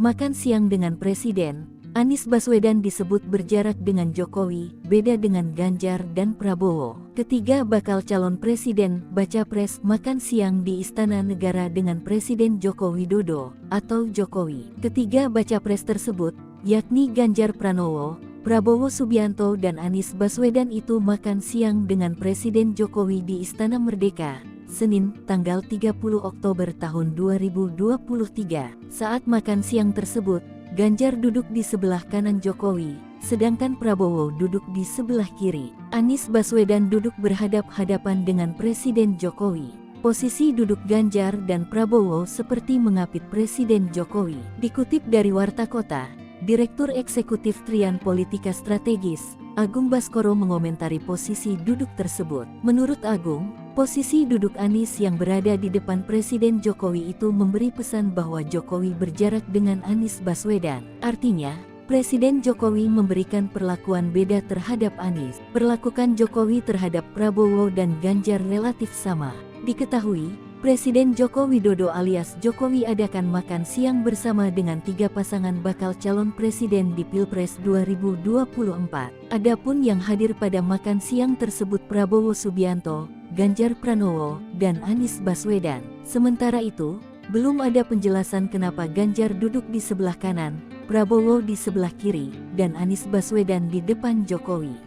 makan siang dengan Presiden, Anies Baswedan disebut berjarak dengan Jokowi, beda dengan Ganjar dan Prabowo. Ketiga bakal calon presiden baca pres makan siang di Istana Negara dengan Presiden Joko Widodo atau Jokowi. Ketiga baca pres tersebut, yakni Ganjar Pranowo, Prabowo Subianto dan Anies Baswedan itu makan siang dengan Presiden Jokowi di Istana Merdeka, Senin, tanggal 30 Oktober tahun 2023. Saat makan siang tersebut, Ganjar duduk di sebelah kanan Jokowi, sedangkan Prabowo duduk di sebelah kiri. Anies Baswedan duduk berhadap-hadapan dengan Presiden Jokowi. Posisi duduk Ganjar dan Prabowo seperti mengapit Presiden Jokowi. Dikutip dari Warta Kota, Direktur Eksekutif Trian Politika Strategis, Agung Baskoro mengomentari posisi duduk tersebut. Menurut Agung, posisi duduk Anies yang berada di depan Presiden Jokowi itu memberi pesan bahwa Jokowi berjarak dengan Anies Baswedan. Artinya, Presiden Jokowi memberikan perlakuan beda terhadap Anies. Perlakukan Jokowi terhadap Prabowo dan Ganjar relatif sama. Diketahui, Presiden Joko Widodo alias Jokowi adakan makan siang bersama dengan tiga pasangan bakal calon presiden di Pilpres 2024. Adapun yang hadir pada makan siang tersebut Prabowo Subianto, Ganjar Pranowo, dan Anies Baswedan. Sementara itu, belum ada penjelasan kenapa Ganjar duduk di sebelah kanan, Prabowo di sebelah kiri, dan Anies Baswedan di depan Jokowi.